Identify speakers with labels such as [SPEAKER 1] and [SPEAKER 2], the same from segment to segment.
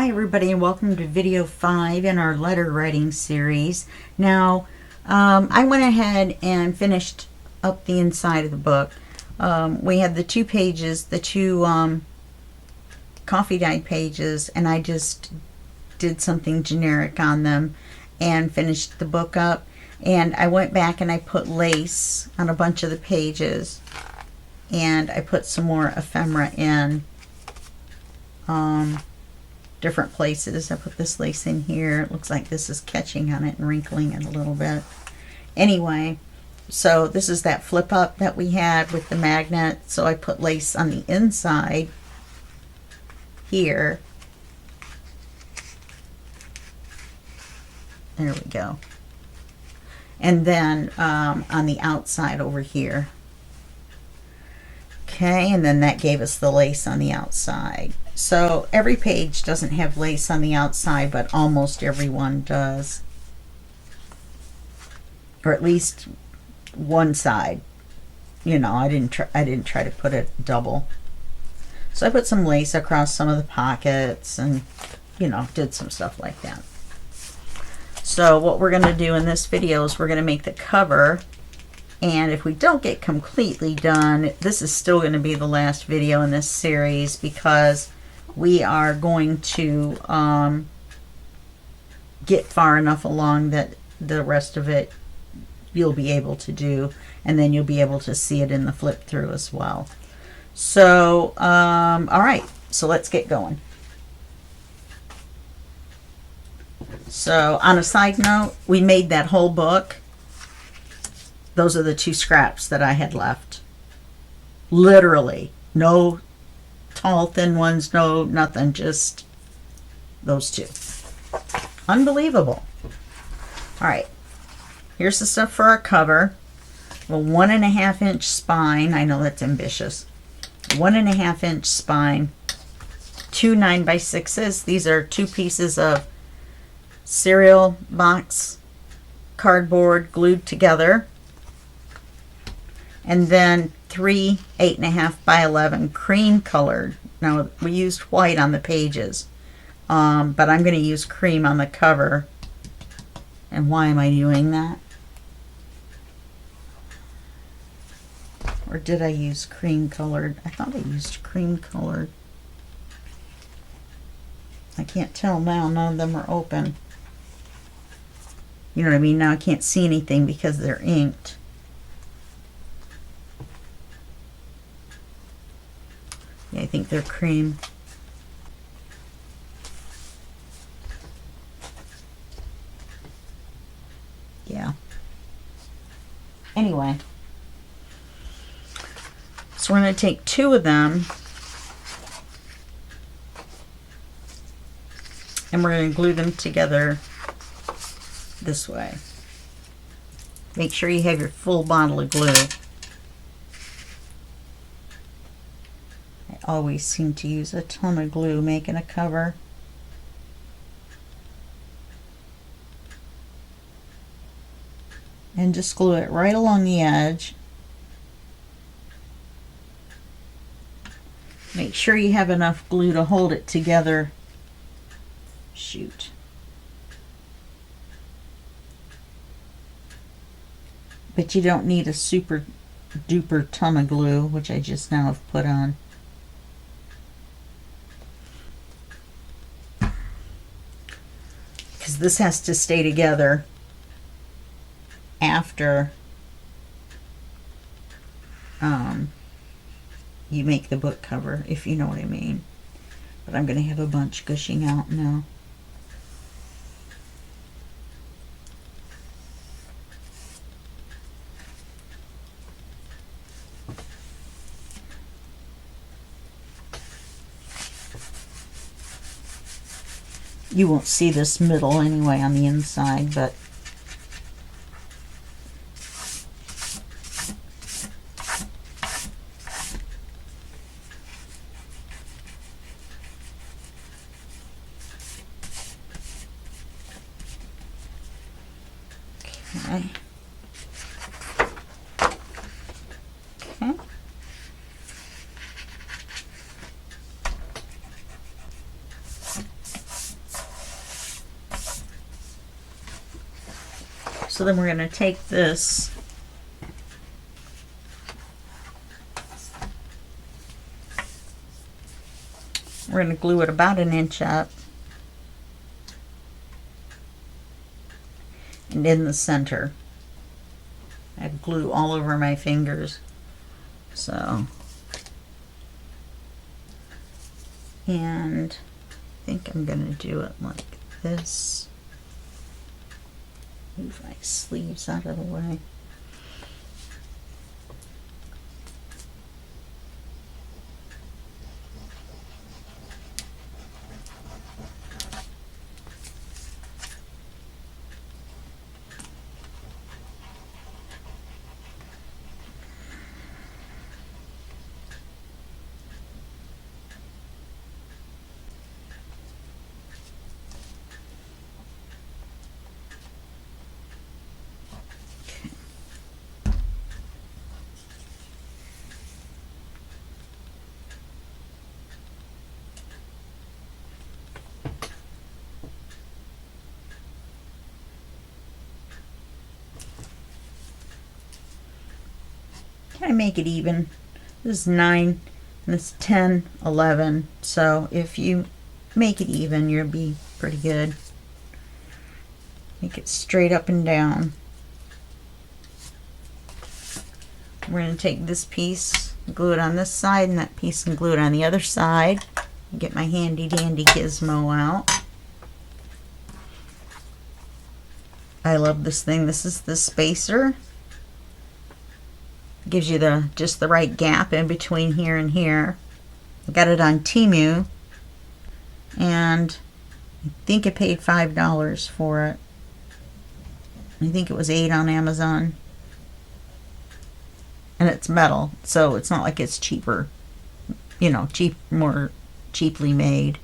[SPEAKER 1] Hi everybody, and welcome to video 5 in our letter writing series. Now, I went ahead and finished up the inside of the book. We had the two pages, the two coffee dyed pages, and I just did something generic on them and finished the book up. And I went back and I put lace on a bunch of the pages, and I put some more ephemera in different places. I put this lace in here. It looks like this is catching on it and wrinkling it a little bit. Anyway, so this is that flip up that we had with the magnet. So I put lace on the inside here. There we go. And then on the outside over here. Okay, and then that gave us the lace on the outside. So every page doesn't have lace on the outside, but almost every one does. Or at least one side. You know, I didn't try to put it double. So I put some lace across some of the pockets and, you know, did some stuff like that. So what we're going to do in this video is we're going to make the cover. And if we don't get completely done, this is still going to be the last video in this series, because we are going to get far enough along that the rest of it you'll be able to do, and then you'll be able to see it in the flip through as well. So all right, so let's get going. So on a side note, we made that whole book. Those are the two scraps that I had left. Literally. No tall, thin ones, no nothing, just those two. Unbelievable. All right. Here's the stuff for our cover. A 1.5 inch spine. I know that's ambitious. 1.5 inch spine. 2 9x6s. These are 2 pieces of cereal box cardboard glued together. And then 3 8.5 by 11 cream colored. Now we used white on the pages, but I'm going to use cream on the cover. And why am I doing that? Or did I use cream colored? I thought I used cream colored. I can't tell now. None of them are open. You know what I mean? Now I can't see anything because they're inked. Yeah, I think they're cream. Yeah. Anyway. So we're going to take 2 of them. And we're going to glue them together this way. Make sure you have your full bottle of glue. I always seem to use a ton of glue making a cover. And just glue it right along the edge. Make sure you have enough glue to hold it together. Shoot. But you don't need a super duper ton of glue, which I just now have put on. Because this has to stay together after you make the book cover, if you know what I mean. But I'm going to have a bunch gushing out now. You won't see this middle anyway on the inside, but okay. Okay. So then we're going to take this we're going to glue it about an inch up and in the center. I have glue all over my fingers, so, and I think I'm going to do it like this. Move my sleeves out of the way. Can I make it even? This is 9 and this is 10, 11. So if you make it even, you'll be pretty good. Make it straight up and down. We're going to take this piece, glue it on this side, and that piece and glue it on the other side. Get my handy dandy gizmo out. I love this thing. This is the spacer. Gives you just the right gap in between here and here. I got it on Temu, and I think I paid $5 for it. I think it was $8 on Amazon. And it's metal, so it's not like it's cheaper. You know, more cheaply made.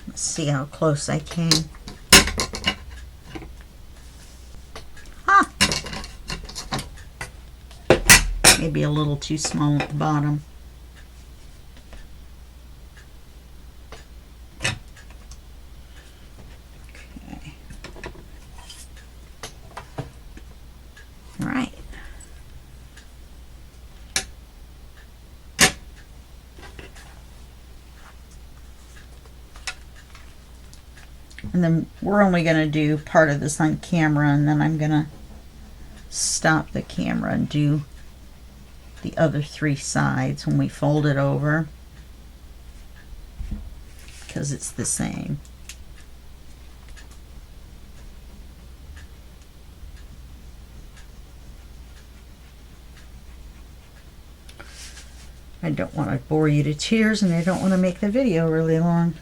[SPEAKER 1] Let's see how close I came. Ah! Maybe a little too small at the bottom. Okay. All right. And then we're only going to do part of this on camera, and then I'm going to stop the camera and do the other 3 sides when we fold it over, because it's the same. I don't want to bore you to tears, and I don't want to make the video really long.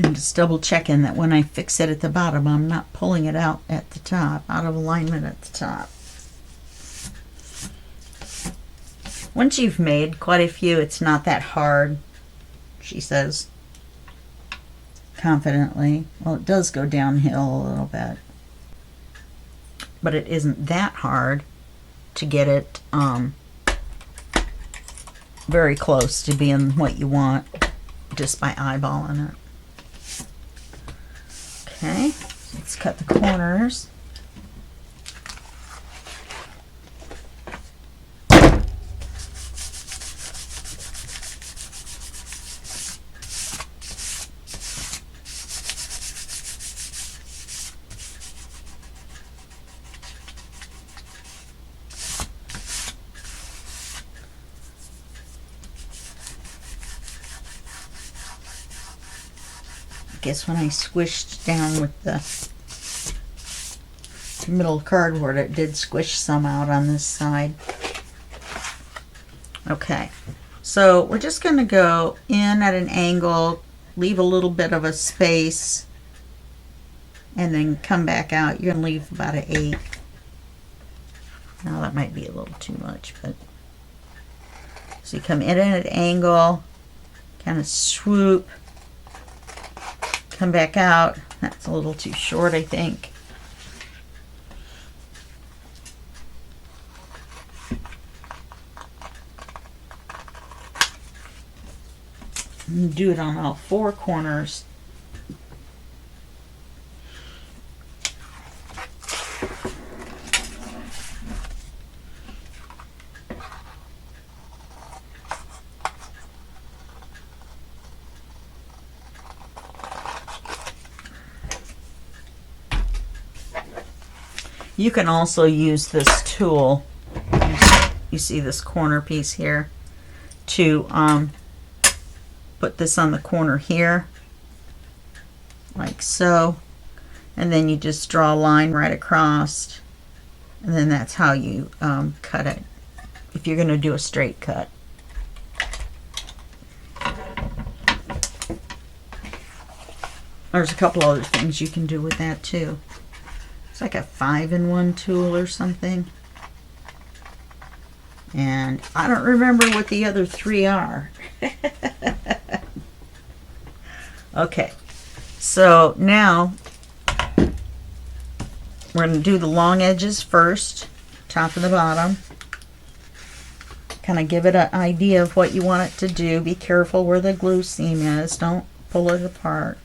[SPEAKER 1] And just double checking that when I fix it at the bottom, I'm not pulling it out at the top, out of alignment at the top. Once you've made quite a few, it's not that hard, she says confidently. Well, it does go downhill a little bit, but it isn't that hard to get it very close to being what you want just by eyeballing it. Okay, let's cut the corners. I guess when I squished down with the middle cardboard, it did squish some out on this side. Okay, so we're just going to go in at an angle, leave a little bit of a space, and then come back out. You're going to leave about an 8. Now that might be a little too much, but so you come in at an angle, kind of swoop, come back out. That's a little too short, I think. And do it on all 4 corners. You can also use this tool, you see this corner piece here, to put this on the corner here, like so, and then you just draw a line right across, and then that's how you cut it, if you're going to do a straight cut. There's a couple other things you can do with that too. It's like a 5-in-1 tool or something. And I don't remember what the other 3 are. Okay, so now we're going to do the long edges first, top and the bottom. Kind of give it an idea of what you want it to do. Be careful where the glue seam is. Don't pull it apart.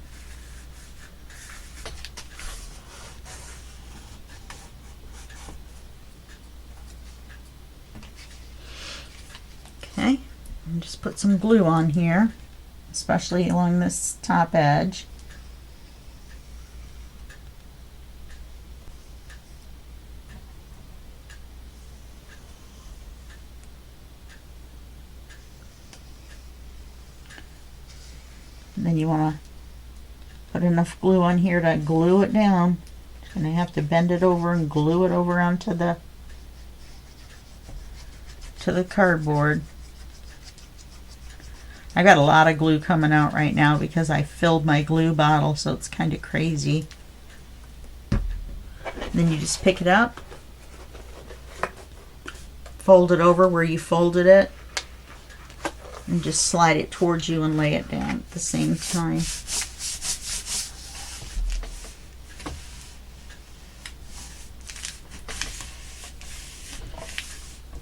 [SPEAKER 1] Okay, and just put some glue on here, especially along this top edge. And then you want to put enough glue on here to glue it down. Just going to have to bend it over and glue it over onto the cardboard. I got a lot of glue coming out right now because I filled my glue bottle, so it's kind of crazy. Then you just pick it up, fold it over where you folded it, and just slide it towards you and lay it down at the same time.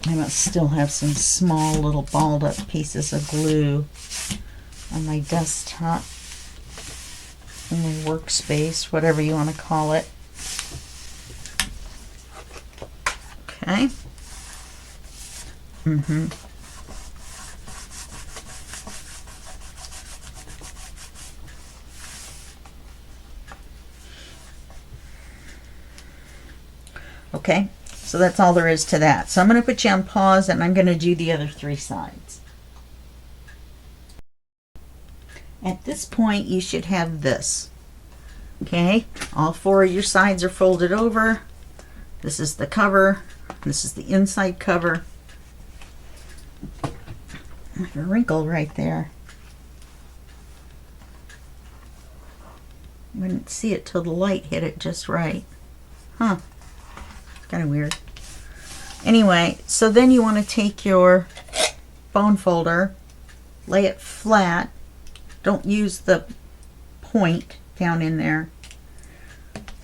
[SPEAKER 1] I must still have some small little balled up pieces of glue on my desktop, in my workspace, whatever you want to call it. Okay. Okay, so that's all there is to that. So I'm going to put you on pause and I'm going to do the other 3 sides. At this point, you should have this. Okay, all 4 of your sides are folded over. This is the cover. This is the inside cover. I have a wrinkle right there. I didn't see it till the light hit it just right. Huh. Kind of weird. Anyway, so then you want to take your bone folder, lay it flat. Don't use the point down in there,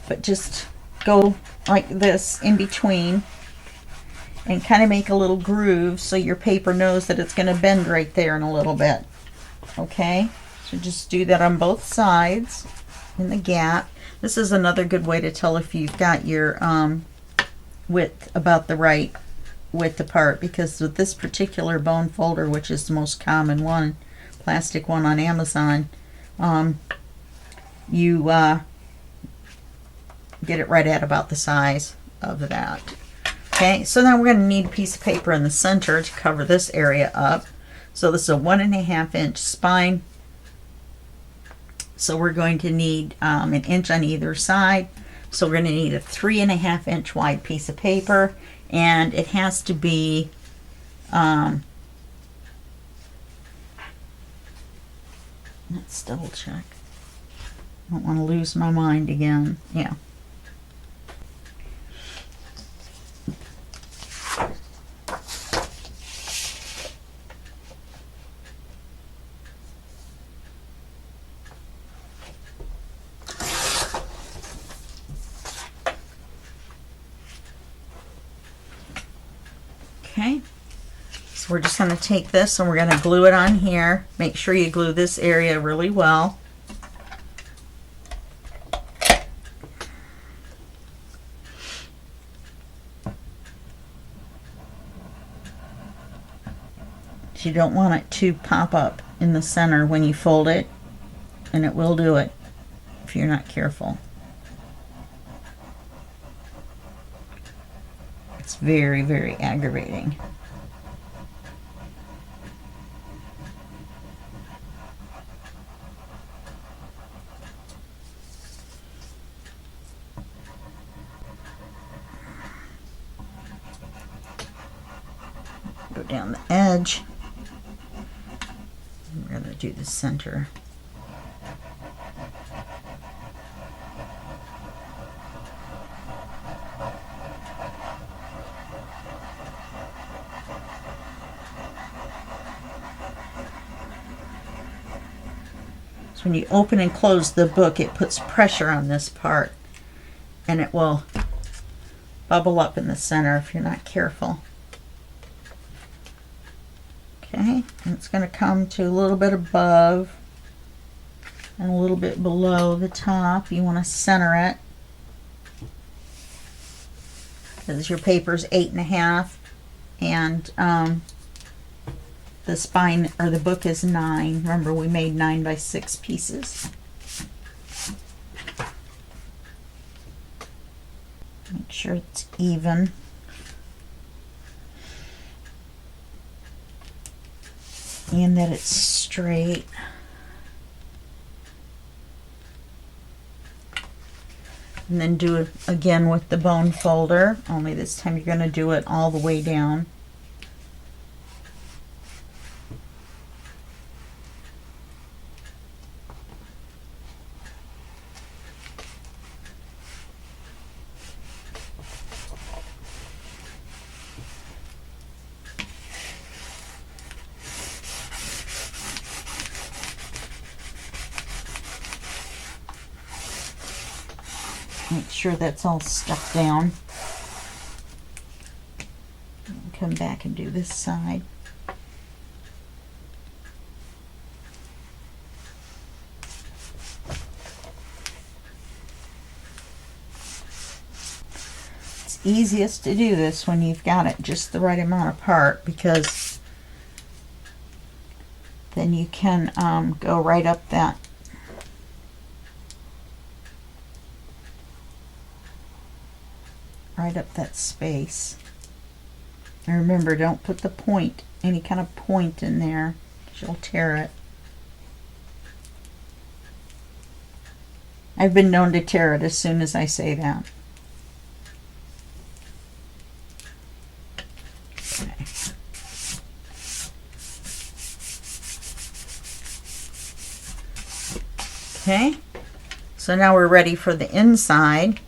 [SPEAKER 1] but just go like this in between, and kind of make a little groove so your paper knows that it's going to bend right there in a little bit. Okay, so just do that on both sides in the gap. This is another good way to tell if you've got your width about the right width apart, because with this particular bone folder, which is the most common one, plastic one on Amazon, you get it right at about the size of that. Okay, so now we're going to need a piece of paper in the center to cover this area up. So this is a 1.5 inch spine. So we're going to need an inch on either side. So we're going to need a 3.5 inch wide piece of paper, and it has to be let's double check. I don't want to lose my mind again. Yeah. Okay, so we're just going to take this and we're going to glue it on here. Make sure you glue this area really well. You don't want it to pop up in the center when you fold it, and it will do it if you're not careful. It's very, very aggravating. Go down the edge. We're going to do the center. So when you open and close the book, it puts pressure on this part, and it will bubble up in the center if you're not careful. Okay, and it's going to come to a little bit above and a little bit below the top. You want to center it because your paper's 8.5 and the spine or the book is 9. Remember, we made 9 by 6 pieces. Make sure it's even. And that it's straight. And then do it again with the bone folder, only this time you're going to do it all the way down. Make sure that's all stuck down. And come back and do this side. It's easiest to do this when you've got it just the right amount apart, because then you can go right up that space. And remember, don't put the point, any kind of point in there, because you'll tear it. I've been known to tear it as soon as I say that. Okay, so now we're ready for the inside.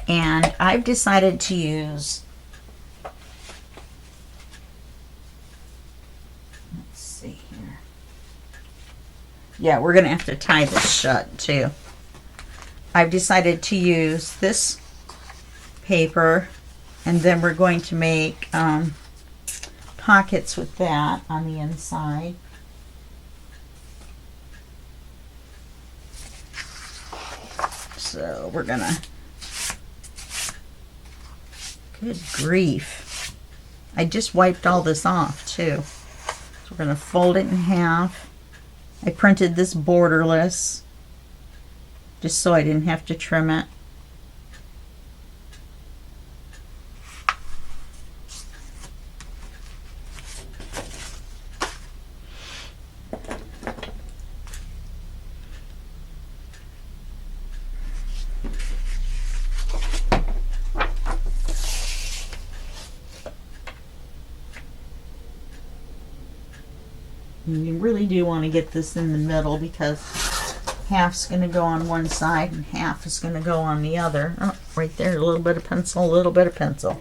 [SPEAKER 1] And I've decided to use, let's see here. Yeah, we're going to have to tie this shut too. I've decided to use this paper, and then we're going to make pockets with that on the inside. So we're gonna, good grief, I just wiped all this off too. So we're gonna fold it in half. I printed this borderless just so I didn't have to trim it. You really do want to get this in the middle because half's going to go on one side and half is going to go on the other. Oh, right there, a little bit of pencil, a little bit of pencil.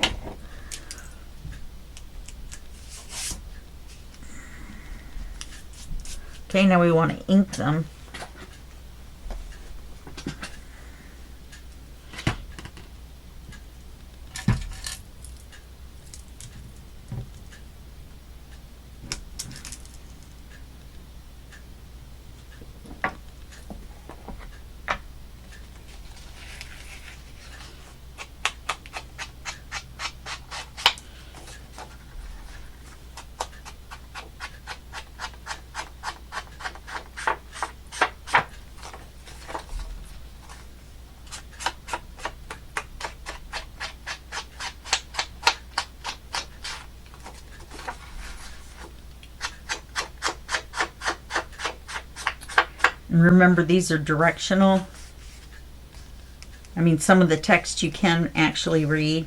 [SPEAKER 1] Okay, now we want to ink them. And remember, these are directional. I mean, some of the text you can actually read.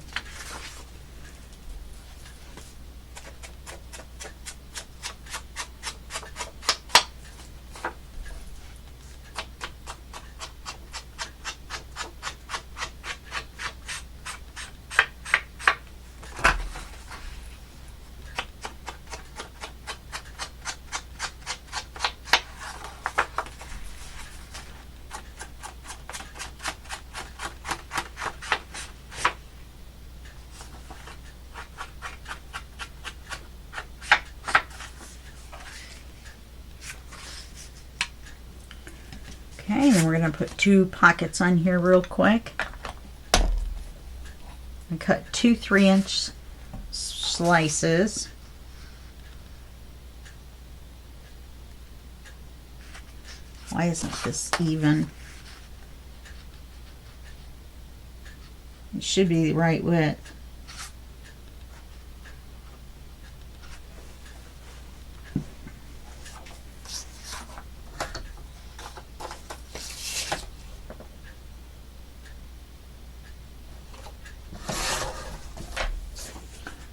[SPEAKER 1] Okay, then we're going to put 2 pockets on here real quick. I cut 2 3-inch slices. Why isn't this even? It should be the right width.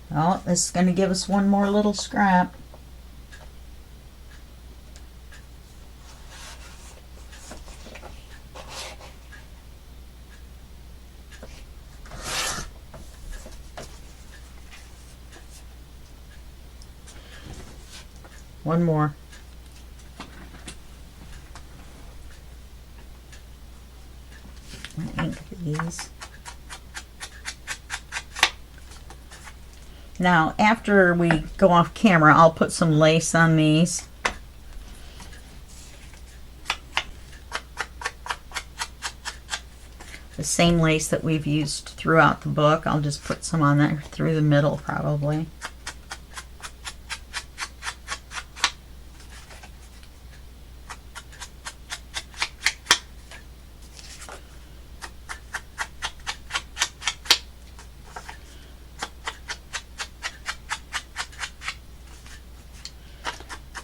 [SPEAKER 1] Well, this is going to give us one more little scrap. One more. I ink these. Now, after we go off camera, I'll put some lace on these. The same lace that we've used throughout the book. I'll just put some on there through the middle probably.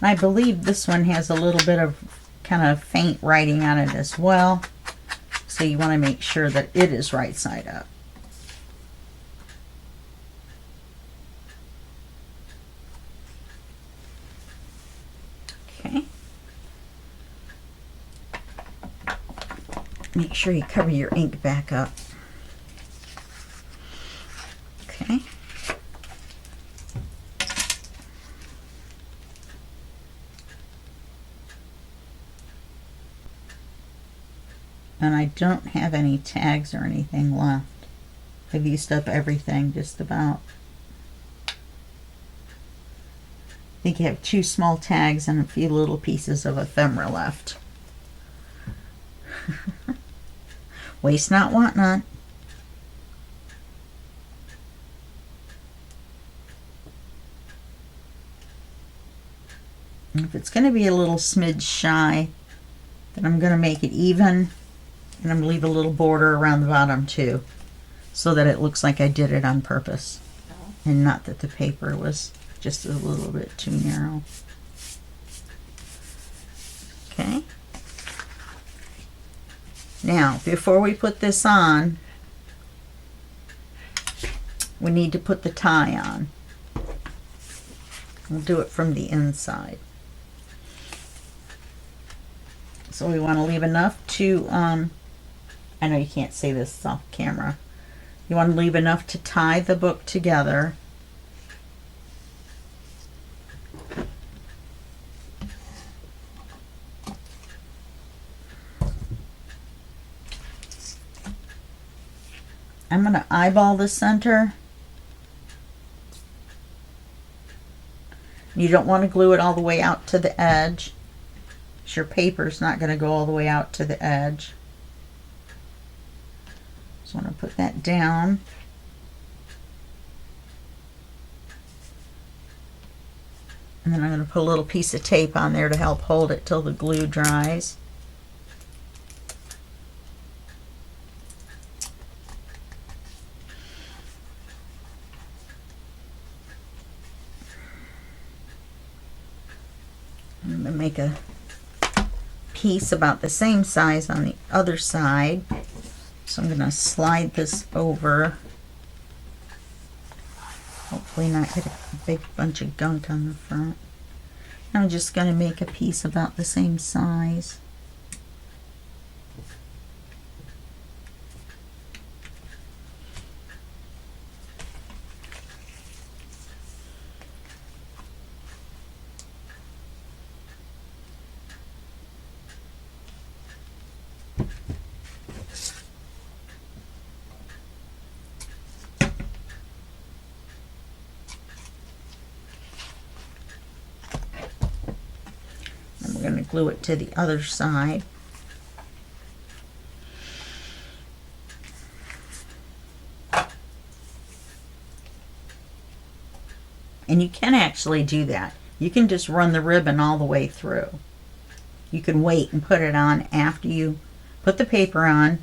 [SPEAKER 1] I believe this one has a little bit of kind of faint writing on it as well. So you want to make sure that it is right side up. Okay. Make sure you cover your ink back up. Okay. And I don't have any tags or anything left. I've used up everything just about. I think you have 2 small tags and a few little pieces of ephemera left. Waste not, want not. And if it's going to be a little smidge shy, then I'm going to make it even, and I'm going to leave a little border around the bottom too, so that it looks like I did it on purpose, and not that the paper was just a little bit too narrow. Okay. Now, before we put this on, we need to put the tie on. We'll do it from the inside. So we want to leave enough to, I know you can't see this off camera. You want to leave enough to tie the book together. I'm going to eyeball the center. You don't want to glue it all the way out to the edge. Your paper's not going to go all the way out to the edge. So I'm going to put that down. And then I'm going to put a little piece of tape on there to help hold it till the glue dries. I'm going to make a piece about the same size on the other side. So I'm going to slide this over. Hopefully not get a big bunch of gunk on the front. I'm just going to make a piece about the same size. We're going to glue it to the other side. And you can actually do that. You can just run the ribbon all the way through. You can wait and put it on after you put the paper on,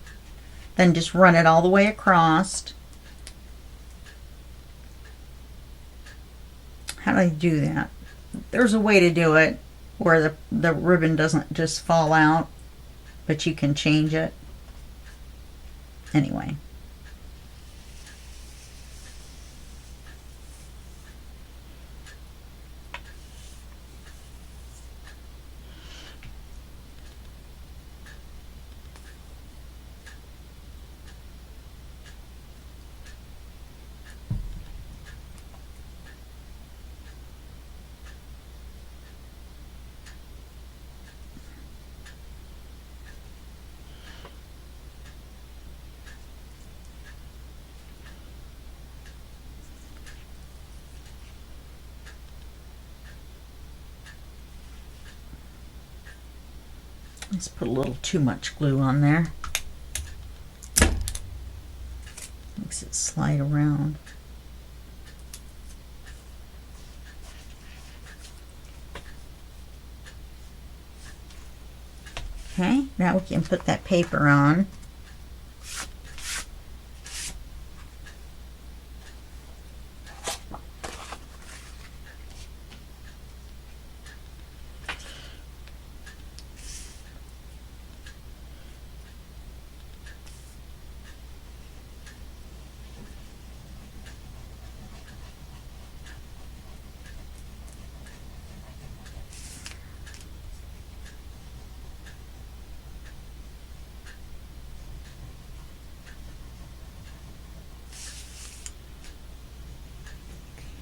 [SPEAKER 1] then just run it all the way across. How do I do that? There's a way to do it where the ribbon doesn't just fall out, but you can change it. Anyway. Let's put a little too much glue on there. Makes it slide around. Okay, now we can put that paper on.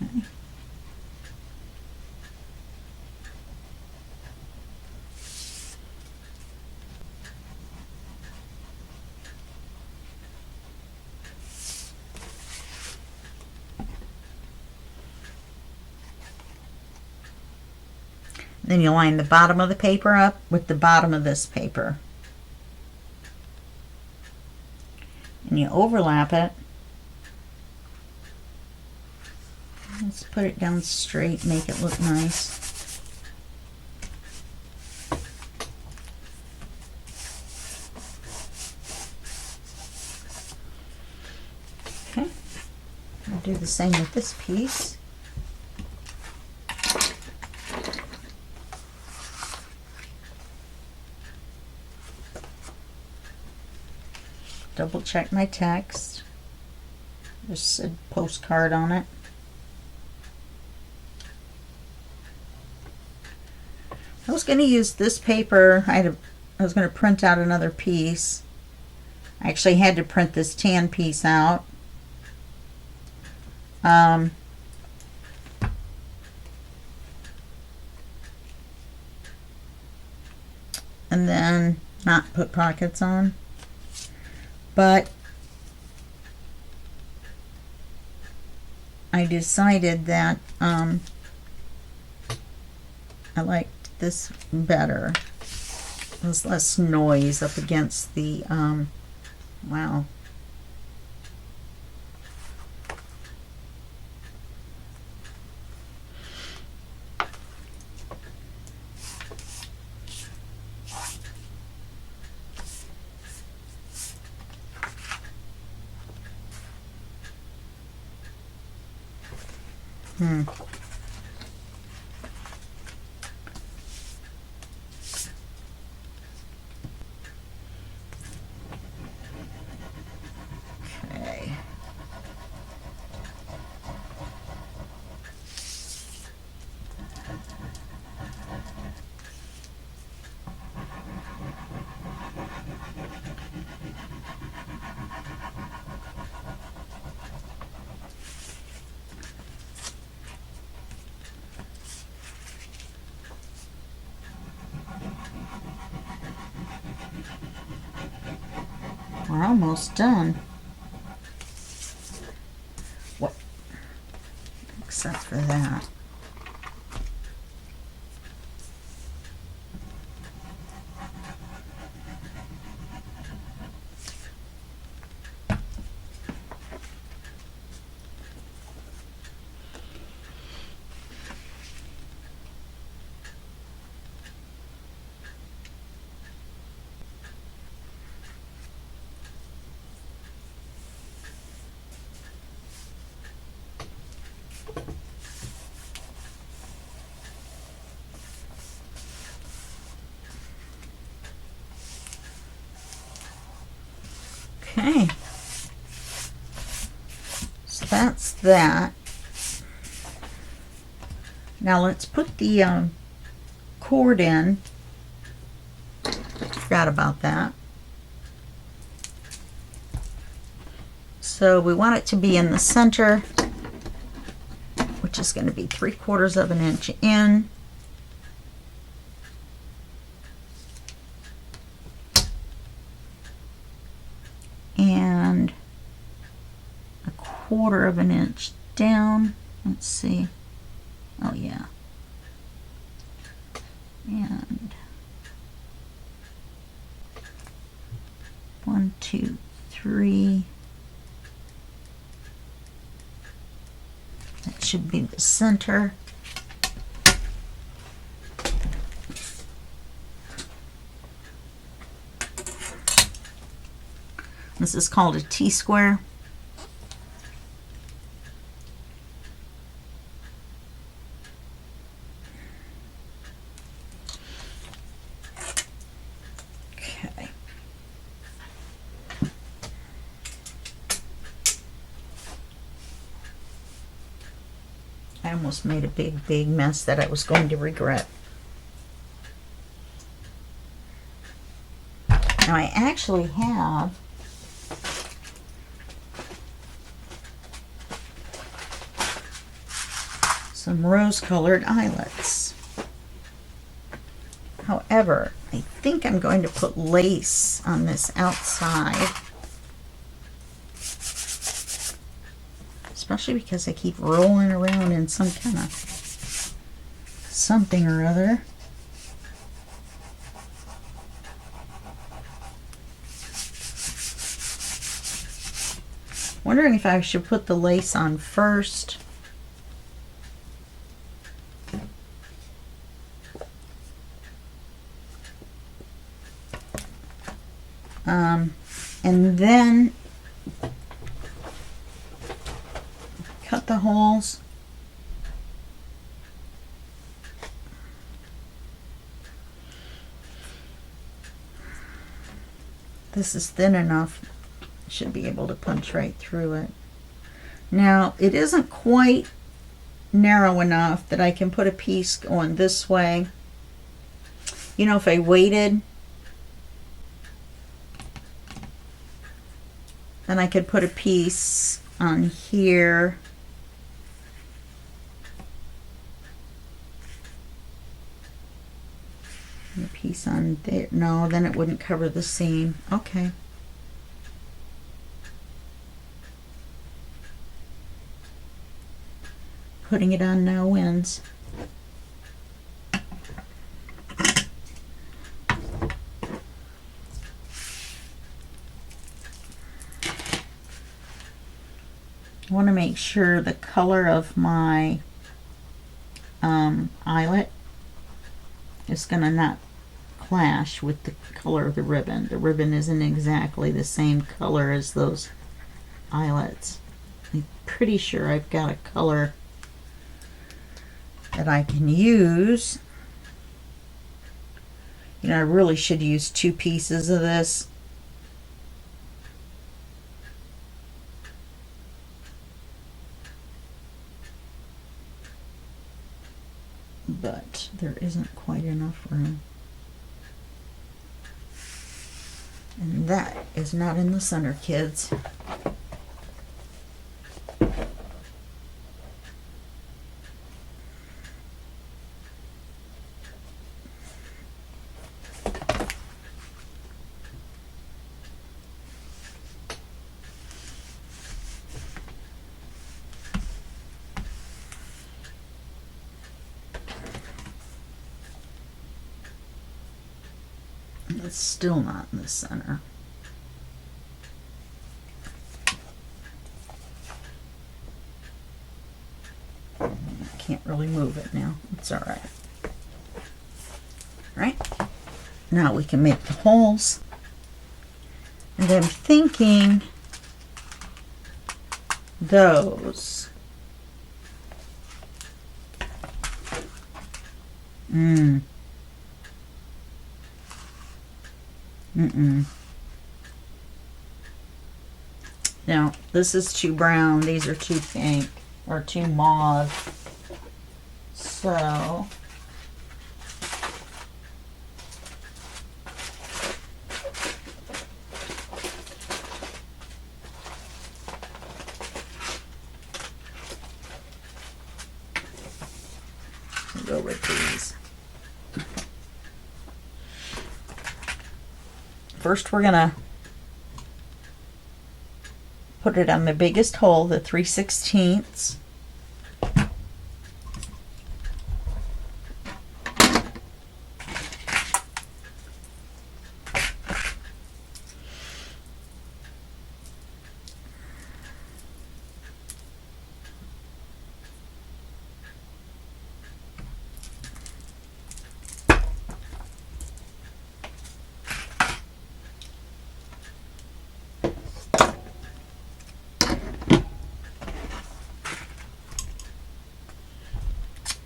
[SPEAKER 1] Okay. Then you line the bottom of the paper up with the bottom of this paper. And you overlap it. Let's put it down straight, make it look nice. Okay, I'll do the same with this piece. Double check my text. Just said postcard on it. I was going to use this paper. I was going to print out another piece. I actually had to print this tan piece out. And then not put pockets on. But I decided that I liked this better. There's less noise up against the wow. Okay. We're almost done. What? Except for that. Okay, so that's that. Now let's put the cord in. Forgot about that. So we want it to be in the center, which is going to be 3/4 of an inch in. And 1/4 of an inch down. Let's see. Oh yeah. And 1, 2, 3. That should be the center. This is called a T-square. Okay. I almost made a big mess that I was going to regret. Now I actually have some rose-colored eyelets. However, I think I'm going to put lace on this outside, especially because I keep rolling around in some kind of something or other. Wondering if I should put the lace on first. And then cut the holes. This is thin enough. I should be able to punch right through it. Now, it isn't quite narrow enough that I can put a piece going this way. You know, if I waited, then I could put a piece on here. And a piece on there. No, then it wouldn't cover the seam. Okay. Putting it on now wins. I want to make sure the color of my eyelet is going to not clash with the color of the ribbon. The ribbon isn't exactly the same color as those eyelets. I'm pretty sure I've got a color that I can use. You know, I really should use 2 pieces of this. But there isn't quite enough room. And that is not in the center, kids. It's still not in the center. I can't really move it now. It's all right. Right? Now we can make the holes. And I'm thinking those. Now, this is too brown. These are too pink or too mauve. So, we'll go with these. First, we're gonna put it on the biggest hole, the 3/16.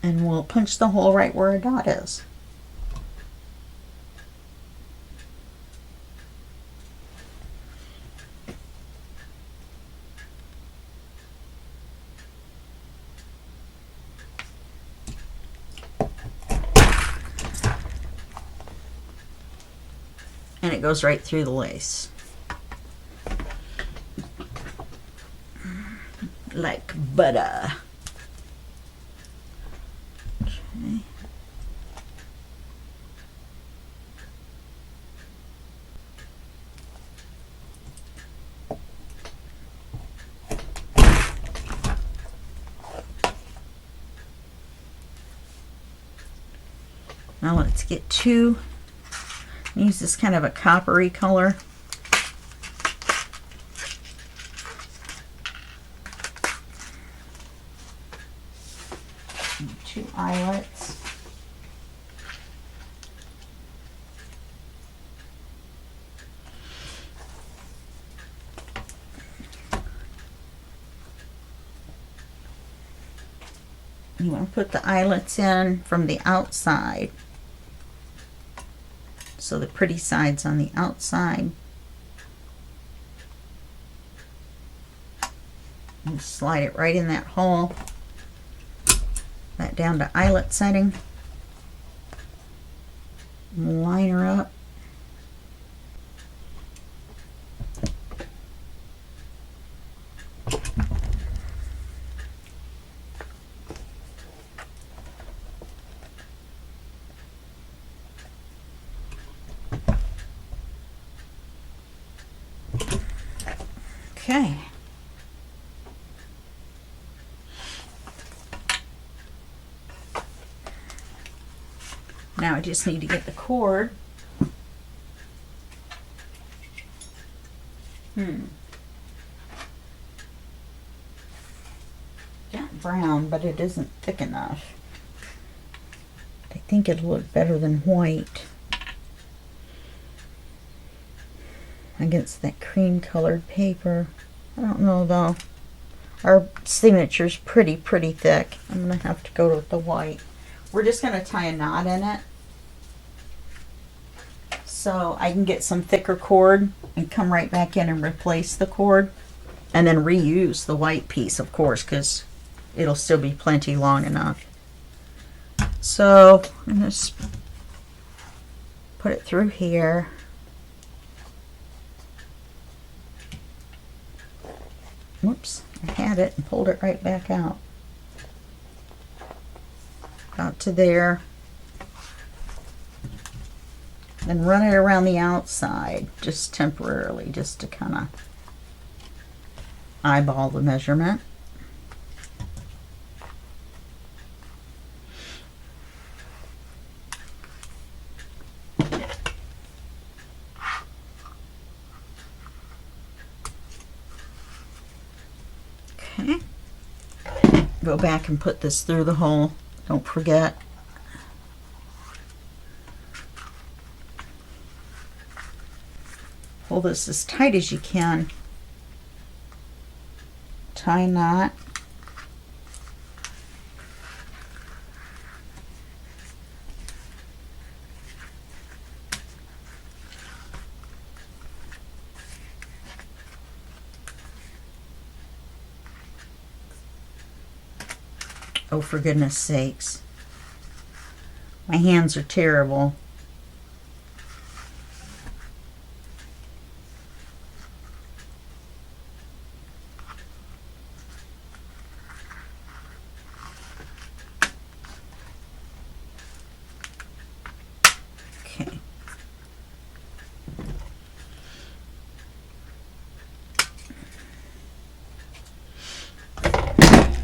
[SPEAKER 1] And we'll punch the hole right where a dot is. And it goes right through the lace. Like butter. Okay. Now let's get two. Use this kind of a coppery color. 2 eyelets. You want to put the eyelets in from the outside. So the pretty side's on the outside. And slide it right in that hole. That down to eyelet setting. Line her up. Okay. Now I just need to get the cord. Got brown, but it isn't thick enough. I think it'll look better than white against that cream colored paper. I don't know though. Our signature's pretty thick. I'm gonna have to go with the white. We're just gonna tie a knot in it so I can get some thicker cord and come right back in and replace the cord, and then reuse the white piece, of course, because it'll still be plenty long enough. So I'm gonna put it through here. Whoops, I had it and pulled it right back out. About to there. Then run it around the outside, just temporarily, just to kind of eyeball the measurement. Okay. Go back and put this through the hole. Don't forget. Pull this as tight as you can. Tie a knot. Oh, for goodness sakes. My hands are terrible. Okay.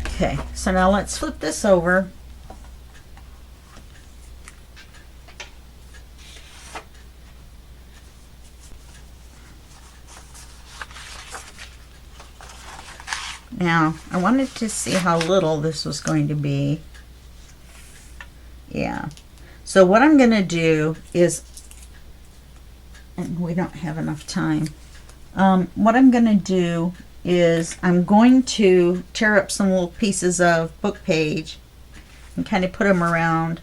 [SPEAKER 1] Okay, so now let's flip this over. Now, I wanted to see how little this was going to be. Yeah. So what I'm going to do is, and we don't have enough time, what I'm going to do is I'm going to tear up some little pieces of book page and kind of put them around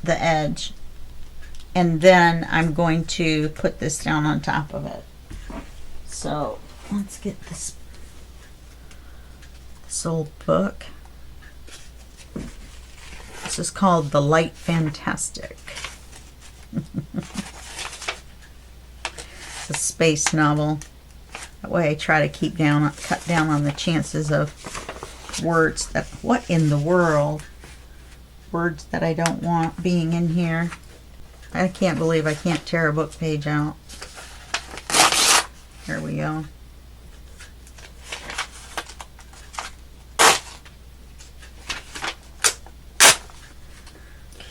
[SPEAKER 1] the edge, and then I'm going to put this down on top of it. So let's get this old book. This is called The Light Fantastic. It's a space novel. That way I try to cut down on the chances of words that, what in the world? Words that I don't want being in here. I can't believe I can't tear a book page out. Here we go.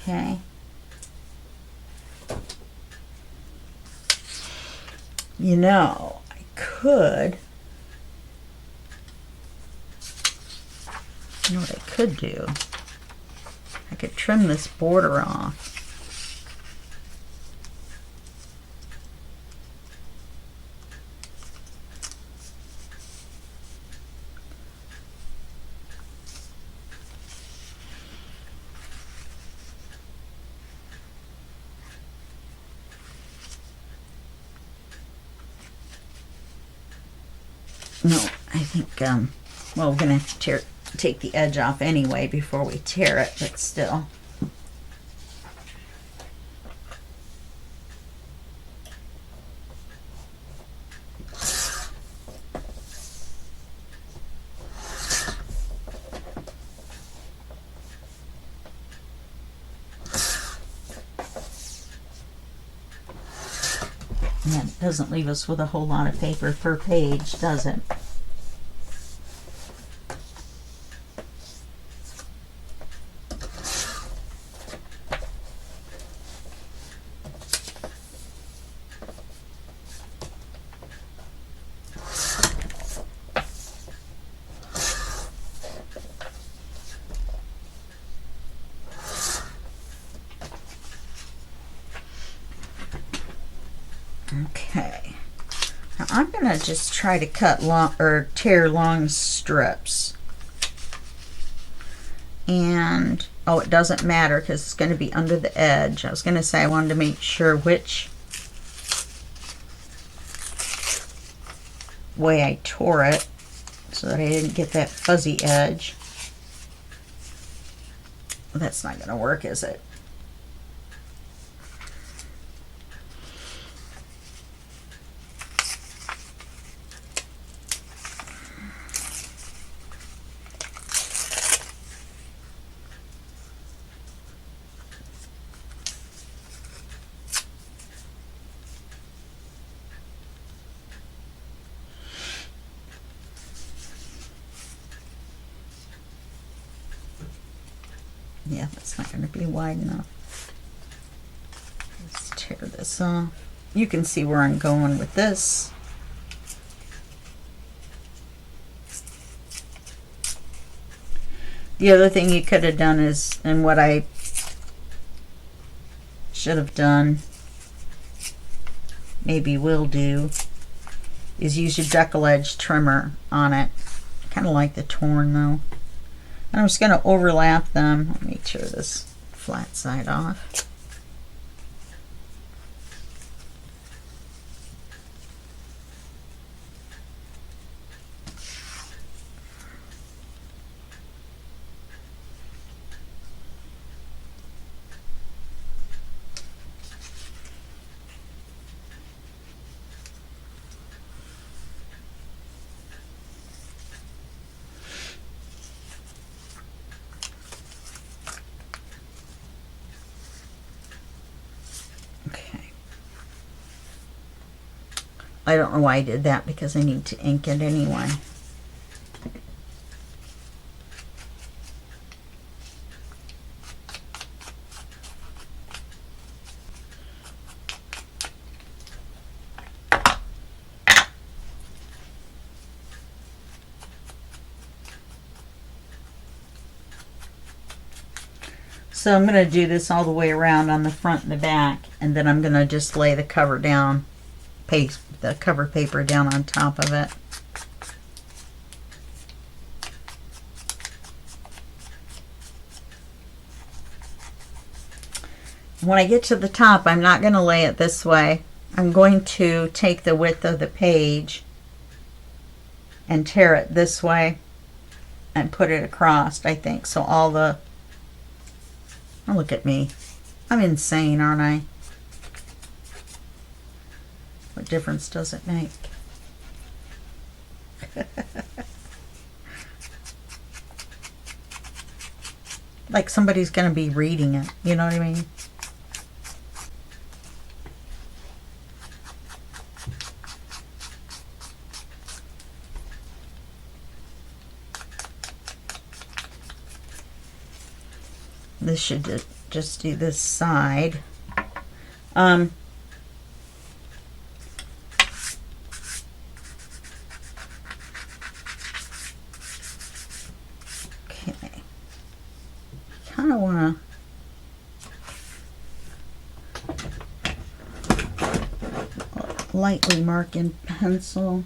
[SPEAKER 1] Okay. You know, I could You know what I could do? I could trim this border off. No, I think, well, we're going to have to take the edge off anyway before we tear it, but still. And that doesn't leave us with a whole lot of paper per page, does it? Okay, now I'm gonna just try to cut long or tear long strips, and oh, it doesn't matter because it's going to be under the edge. I was going to say I wanted to make sure which way I tore it so that I didn't get that fuzzy edge. Well, that's not going to work, is it? Yeah, that's not going to be wide enough. Let's tear this off. You can see where I'm going with this. The other thing you could have done is, and what I should have done, maybe will do, is use your decal edge trimmer on it. I kind of like the torn though. And I'm just going to overlap them. Let me tear this flat side off. I don't know why I did that because I need to ink it anyway. So I'm going to do this all the way around on the front and the back, and then I'm going to just lay the cover down, paste the cover paper down on top of it. When I get to the top, I'm not going to lay it this way. I'm going to take the width of the page and tear it this way and put it across, I think. So all the, oh, look at me. I'm insane, aren't I? What difference does it make? Like somebody's going to be reading it, you know what I mean? This should just do this side. Okay. kind of want to lightly mark in pencil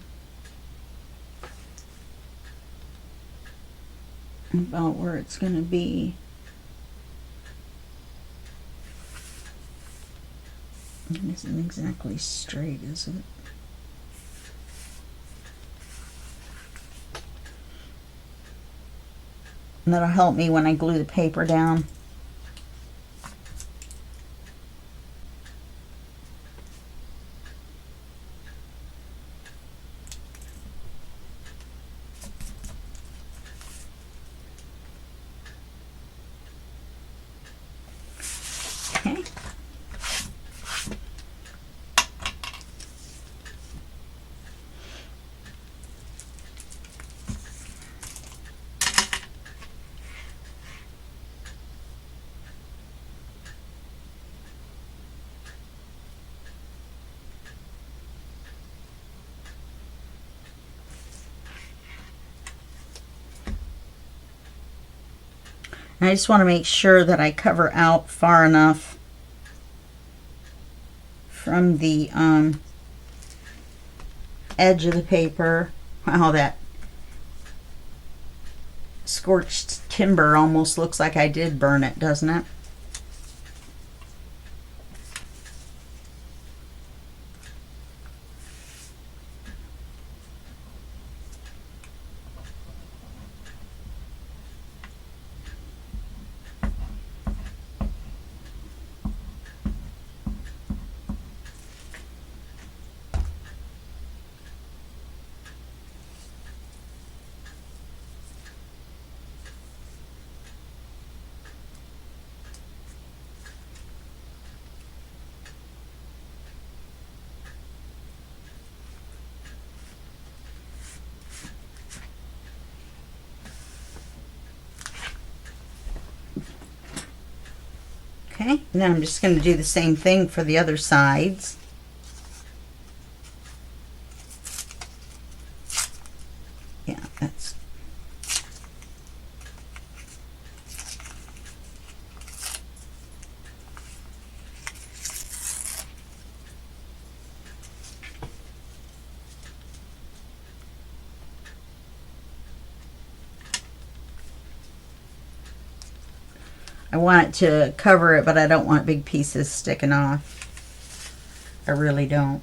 [SPEAKER 1] about where it's going to be. It isn't exactly straight, is it? And that'll help me when I glue the paper down. Okay. I just want to make sure that I cover out far enough from the edge of the paper. Wow, that scorched timber almost looks like I did burn it, doesn't it? Okay, and then I'm just going to do the same thing for the other sides. Yeah, that's... I want it to cover it, but I don't want big pieces sticking off. I really don't.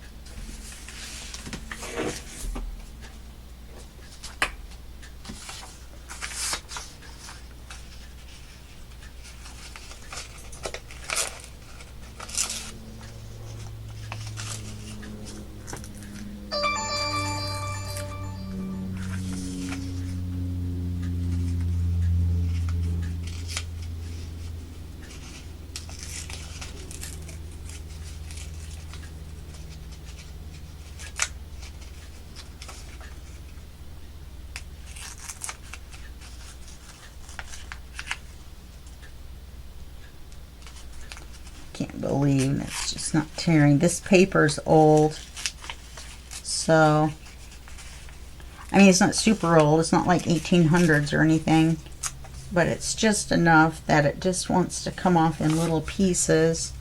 [SPEAKER 1] Can't believe it's just not tearing. This paper's old, so I mean, it's not super old, it's not like 1800s or anything, but it's just enough that it just wants to come off in little pieces.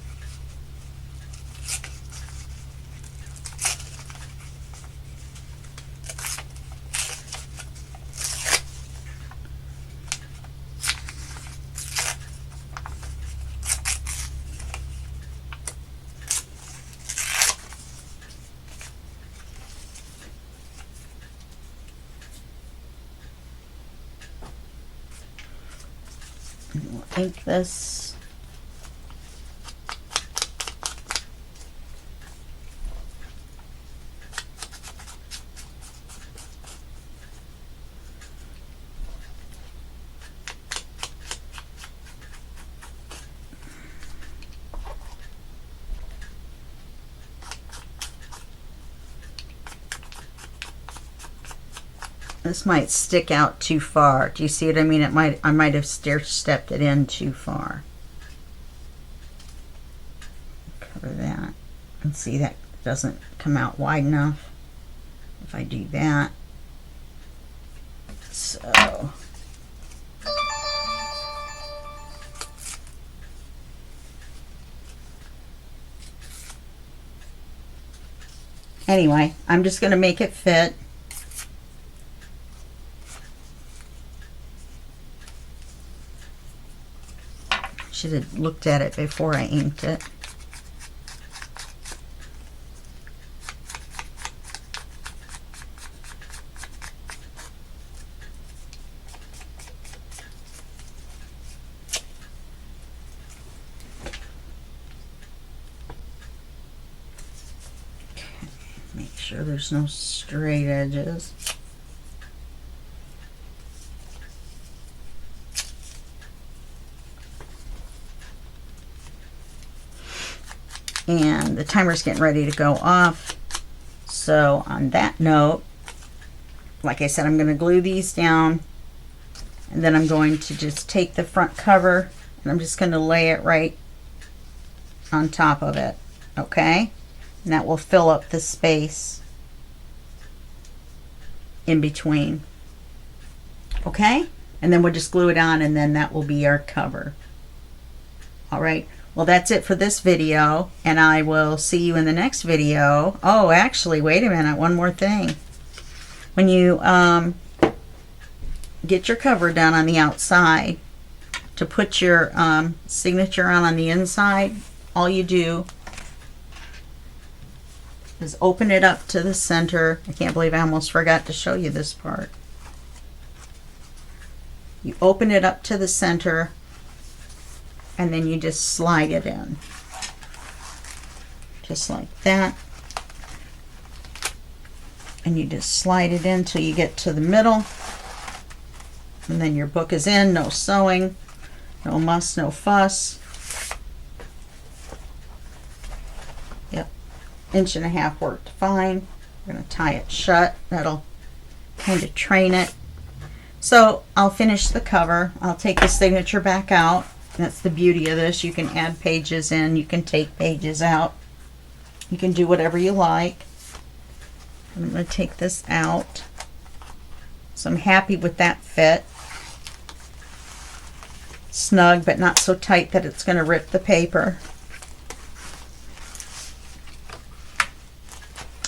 [SPEAKER 1] Ink this. This might stick out too far. Do you see what I mean? I might have stepped it in too far. Cover that. And see, that doesn't come out wide enough if I do that. So Anyway, I'm just going to make it fit. Should have looked at it before I inked it. Make sure there's no straight edges. And the timer's getting ready to go off. So on that note, like I said, I'm going to glue these down, and then I'm going to just take the front cover and I'm just going to lay it right on top of it. Okay? And that will fill up the space in between. Okay? And then we'll just glue it on, and then that will be our cover. All right. Well, that's it for this video, and I will see you in the next video. Oh, actually, wait a minute. One more thing. When you get your cover done on the outside, to put your signature on the inside, all you do is open it up to the center. I can't believe I almost forgot to show you this part. You open it up to the center, and then you just slide it in. Just like that. And you just slide it in till you get to the middle. And then your book is in. No sewing, no muss, no fuss. Yep, 1.5 inches worked fine. We're going to tie it shut. That'll kind of train it. So I'll finish the cover. I'll take the signature back out. That's the beauty of this. You can add pages in. You can take pages out. You can do whatever you like. I'm going to take this out. So I'm happy with that fit. Snug, but not so tight that it's going to rip the paper.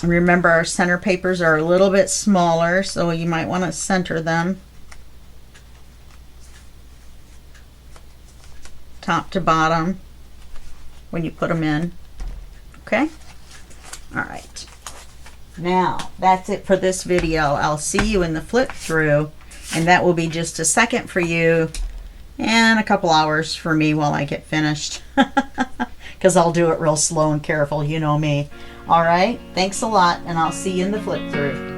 [SPEAKER 1] Remember, our center papers are a little bit smaller, so you might want to center them top to bottom when you put them in. Okay? All right. Now, that's it for this video. I'll see you in the flip through, and that will be just a second for you and a couple hours for me while I get finished, because I'll do it real slow and careful. You know me. All right. Thanks a lot, and I'll see you in the flip through.